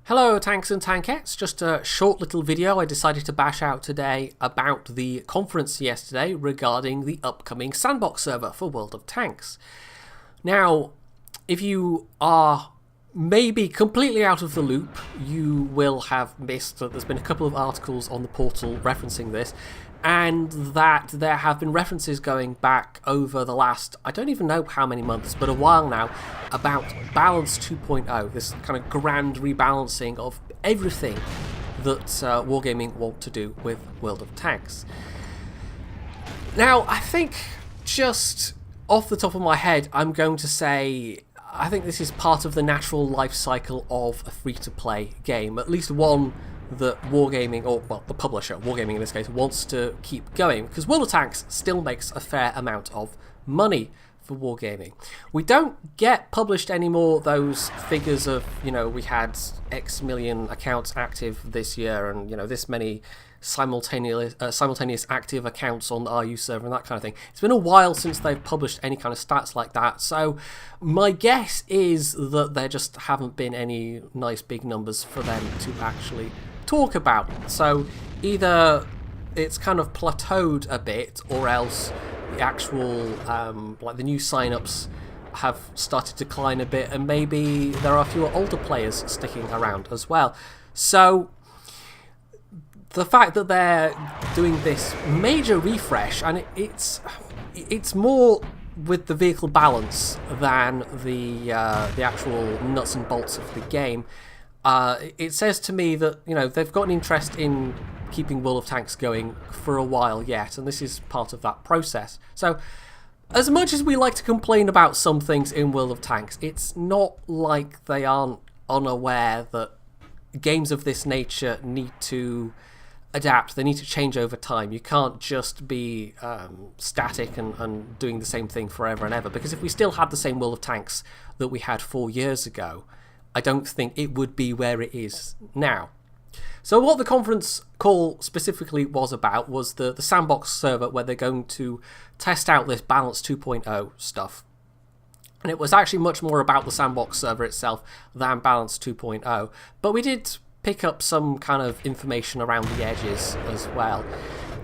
Hello tanks and tankettes, just a short little video I decided to bash out today about the conference yesterday regarding the upcoming Sandbox server for World of Tanks. Now, if you are maybe completely out of the loop, you will have missed that there's been a couple of articles on the portal referencing this, and that there have been references going back over the last, I don't even know how many months, but a while now, about Balance 2.0, this kind of grand rebalancing of everything that Wargaming want to do with World of Tanks. Now, I think just off the top of my head, I'm going to say I think this is part of the natural life cycle of a free-to-play game, at least one that Wargaming, or well, the publisher, Wargaming in this case, wants to keep going, because World of Tanks still makes a fair amount of money for Wargaming. We don't get published anymore those figures of, you know, we had X million accounts active this year, and, you know, this many simultaneous active accounts on the RU server and that kind of thing. It's been a while since they've published any kind of stats like that, so my guess is that there just haven't been any nice big numbers for them to actually talk about. So either it's kind of plateaued a bit, or else the actual like the new sign-ups have started to decline a bit, and maybe there are fewer older players sticking around as well. So the fact that they're doing this major refresh, and it's more with the vehicle balance than the actual nuts and bolts of the game, it says to me that, you know, they've got an interest in keeping World of Tanks going for a while yet, and this is part of that process. So as much as we like to complain about some things in World of Tanks, it's not like they aren't unaware that games of this nature need to adapt, they need to change over time. You can't just be static and doing the same thing forever and ever, because if we still had the same World of Tanks that we had 4 years ago, I don't think it would be where it is now. So what the conference call specifically was about was the Sandbox server, where they're going to test out this Balance 2.0 stuff. And it was actually much more about the Sandbox server itself than Balance 2.0, but we did pick up some kind of information around the edges as well.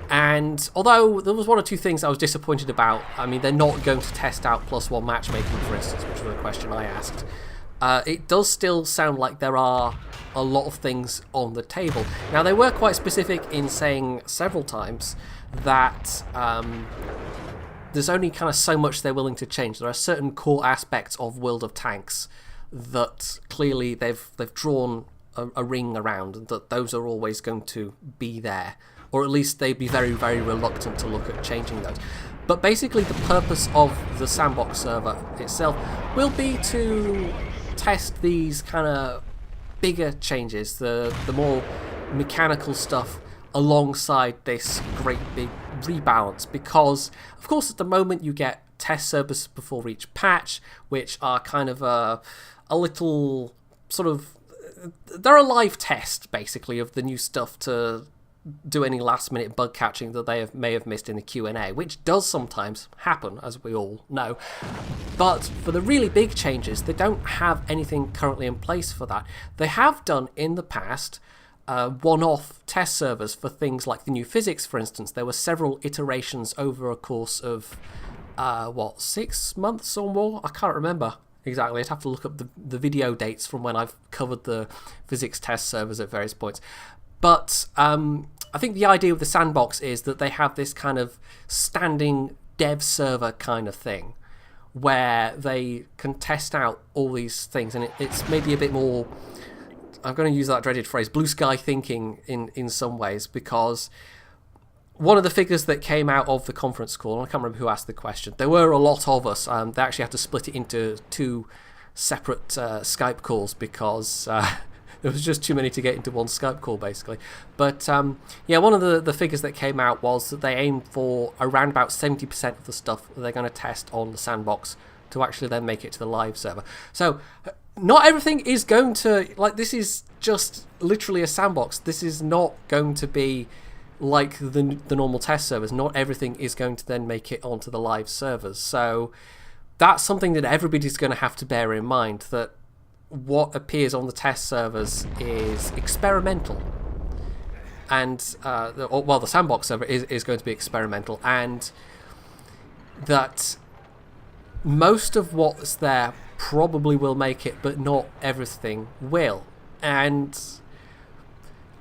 And although there was one or two things I was disappointed about, I mean, they're not going to test out +1 matchmaking, for instance, which was a question I asked. It does still sound like there are a lot of things on the table. Now, they were quite specific in saying several times that there's only kind of so much they're willing to change. There are certain core aspects of World of Tanks that clearly they've drawn a ring around, and that those are always going to be there, or at least they'd be very, very reluctant to look at changing those. But basically the purpose of the Sandbox server itself will be to test these kind of bigger changes, the more mechanical stuff, alongside this great big rebalance, because of course at the moment you get test servers before each patch, which are kind of a little sort of, they're a live test basically of the new stuff to do any last minute bug catching that they may have missed in the Q&A, which does sometimes happen, as we all know. But for the really big changes, they don't have anything currently in place for that. They have done in the past one-off test servers for things like the new physics, for instance. There were several iterations over a course of 6 months or more? I can't remember exactly. I'd have to look up the video dates from when I've covered the physics test servers at various points. But I think the idea with the Sandbox is that they have this kind of standing dev server kind of thing, where they can test out all these things, and it's maybe a bit more, I'm going to use that dreaded phrase, blue sky thinking in some ways, because one of the figures that came out of the conference call, and I can't remember who asked the question, there were a lot of us, they actually had to split it into 2 separate Skype calls, because there was just too many to get into one Skype call, basically. But yeah, one of the figures that came out was that they aim for around about 70% of the stuff that they're going to test on the Sandbox to actually then make it to the live server. So not everything is going to, like, this is just literally a sandbox. This is not going to be like the normal test servers. Not everything is going to then make it onto the live servers. So that's something that everybody's going to have to bear in mind, that what appears on the test servers is experimental. And, the Sandbox server is going to be experimental, and that most of what's there probably will make it, but not everything will. And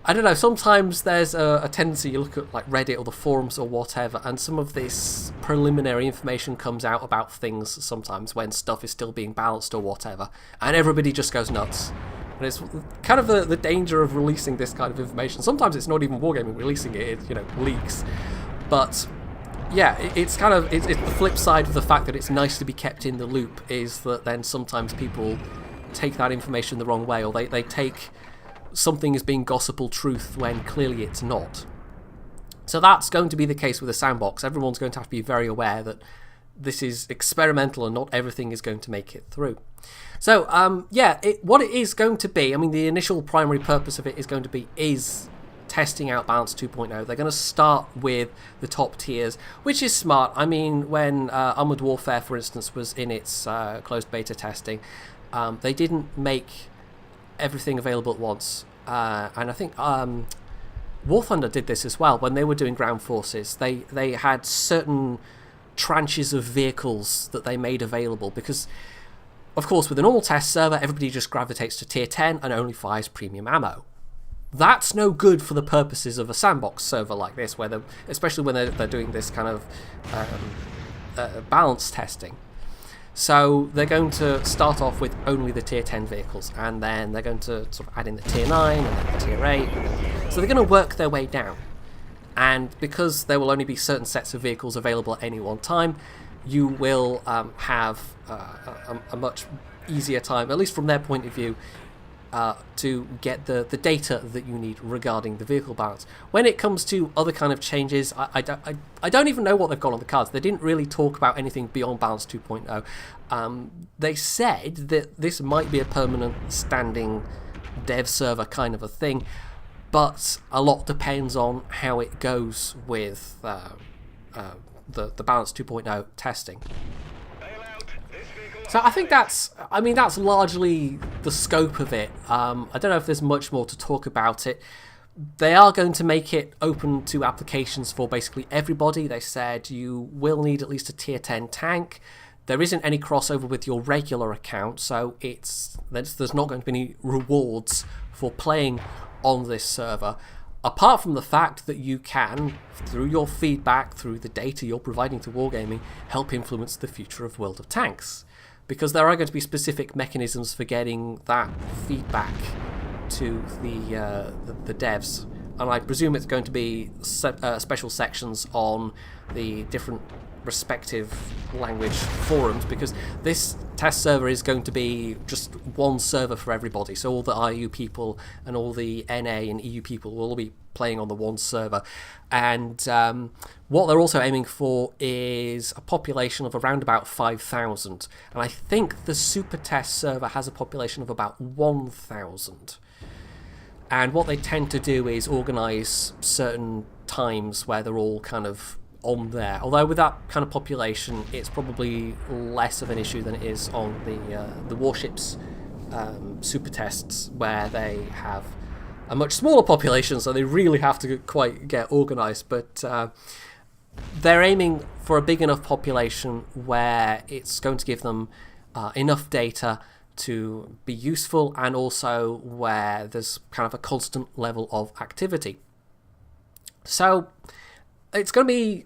I don't know, sometimes there's a tendency, you look at like Reddit or the forums or whatever, and some of this preliminary information comes out about things sometimes when stuff is still being balanced or whatever, and everybody just goes nuts. And it's kind of the danger of releasing this kind of information. Sometimes it's not even Wargaming releasing it, it's, leaks. But yeah, it's the flip side of the fact that it's nice to be kept in the loop, is that then sometimes people take that information the wrong way, or they take something as being gospel truth when clearly it's not. So that's going to be the case with the Sandbox. Everyone's going to have to be very aware that this is experimental and not everything is going to make it through. So, what it is going to be, the initial primary purpose of it is going to be testing out Balance 2.0. They're going to start with the top tiers, which is smart. When Armored Warfare, for instance, was in its closed beta testing, they didn't make everything available at once. And I think War Thunder did this as well. When they were doing ground forces, they had certain tranches of vehicles that they made available, because of course with a normal test server everybody just gravitates to tier 10 and only fires premium ammo. That's no good for the purposes of a Sandbox server like this, where especially when they're doing this kind of balance testing. So they're going to start off with only the tier 10 vehicles, and then they're going to sort of add in the tier 9 and then the tier 8. So they're going to work their way down. And because there will only be certain sets of vehicles available at any one time, you will have a much easier time, at least from their point of view, to get the data that you need regarding the vehicle balance. When it comes to other kind of changes, I don't even know what they've got on the cards. They didn't really talk about anything beyond Balance 2.0. They said that this might be a permanent standing dev server kind of a thing, but a lot depends on how it goes with the Balance 2.0 testing. So I think that's largely the scope of it. I don't know if there's much more to talk about it. They are going to make it open to applications for basically everybody. They said you will need at least a tier 10 tank. There isn't any crossover with your regular account, so there's not going to be any rewards for playing on this server, apart from the fact that you can, through your feedback, through the data you're providing to Wargaming, help influence the future of World of Tanks. Because there are going to be specific mechanisms for getting that feedback to the devs, and I presume it's going to be special sections on the different respective language forums, because this test server is going to be just one server for everybody, so all the IU people and all the NA and EU people will all be playing on the one server. And what they're also aiming for is a population of around about 5,000, and I think the supertest server has a population of about 1,000. And what they tend to do is organise certain times where they're all kind of on there. Although with that kind of population, it's probably less of an issue than it is on the warships super tests, where they have a much smaller population, so they really have to quite get organised. But they're aiming for a big enough population where it's going to give them enough data to be useful, and also where there's kind of a constant level of activity. So it's going to be,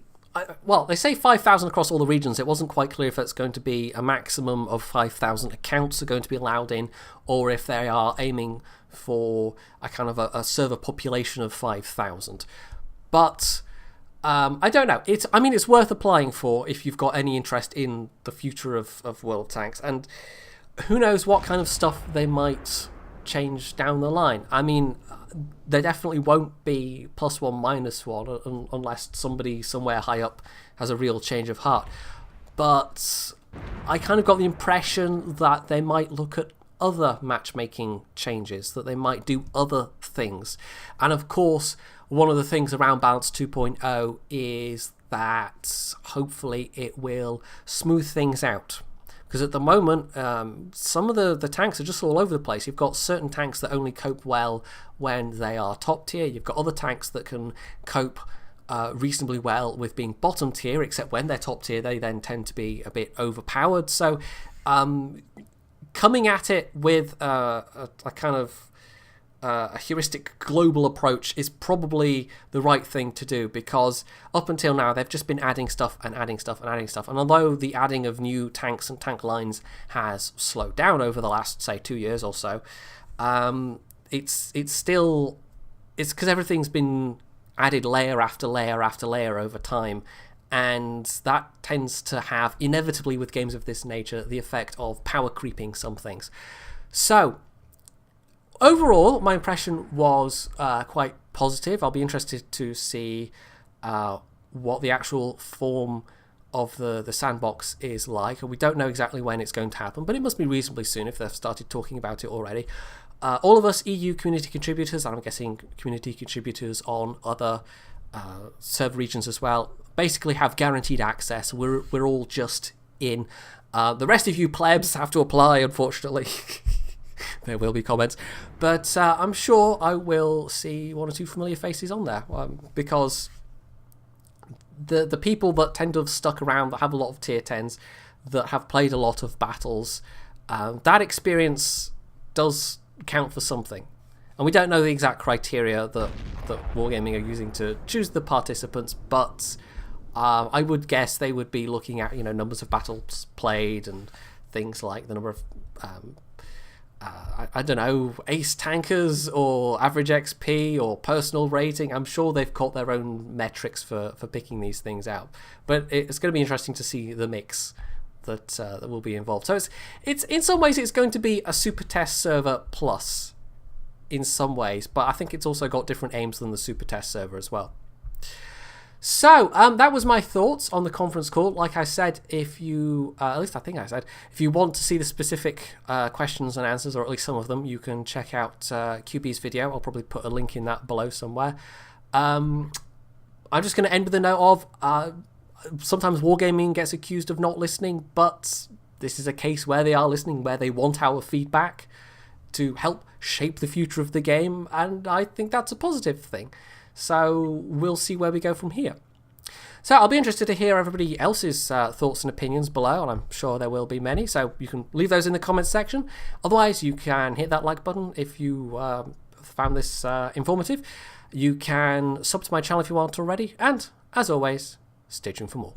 well, they say 5,000 across all the regions. It wasn't quite clear if it's going to be a maximum of 5,000 accounts are going to be allowed in, or if they are aiming for a kind of a server population of 5,000. But I don't know. It's worth applying for if you've got any interest in the future of World of Tanks, and who knows what kind of stuff they might change down the line. There definitely won't be +1, -1 unless somebody somewhere high up has a real change of heart. But I kind of got the impression that they might look at other matchmaking changes, that they might do other things. And of course, one of the things around Balance 2.0 is that hopefully it will smooth things out. Because at the moment, some of the tanks are just all over the place. You've got certain tanks that only cope well when they are top tier. You've got other tanks that can cope reasonably well with being bottom tier, except when they're top tier, they then tend to be a bit overpowered. So coming at it with a kind of a heuristic global approach is probably the right thing to do, because up until now they've just been adding stuff and adding stuff and adding stuff, and although the adding of new tanks and tank lines has slowed down over the last, say, 2 years or so, it's because everything's been added layer after layer after layer over time, and that tends to have, inevitably with games of this nature, the effect of power creeping some things. So overall, my impression was quite positive. I'll be interested to see what the actual form of the sandbox is like. We don't know exactly when it's going to happen, but it must be reasonably soon if they've started talking about it already. All of us EU community contributors, and I'm guessing community contributors on other server regions as well, basically have guaranteed access. We're all just in. The rest of you plebs have to apply, unfortunately. There will be comments, but I'm sure I will see 1 or 2 familiar faces on there, because the people that tend to have stuck around, that have a lot of tier 10s, that have played a lot of battles, that experience does count for something. And we don't know the exact criteria that Wargaming are using to choose the participants, but I would guess they would be looking at, numbers of battles played and things like the number of I don't know, ace tankers or average XP or personal rating. I'm sure they've got their own metrics for picking these things out. But it's going to be interesting to see the mix that will be involved. So it's in some ways it's going to be a super test server plus in some ways, but I think it's also got different aims than the super test server as well. So, that was my thoughts on the conference call. Like I said, if you, at least I think I said, if you want to see the specific questions and answers, or at least some of them, you can check out QB's video. I'll probably put a link in that below somewhere. I'm just going to end with a note of, sometimes Wargaming gets accused of not listening, but this is a case where they are listening, where they want our feedback to help shape the future of the game, and I think that's a positive thing. So we'll see where we go from here. So I'll be interested to hear everybody else's thoughts and opinions below, and I'm sure there will be many, so you can leave those in the comments section. Otherwise, you can hit that like button if you found this informative. You can sub to my channel if you aren't already, and as always, stay tuned for more.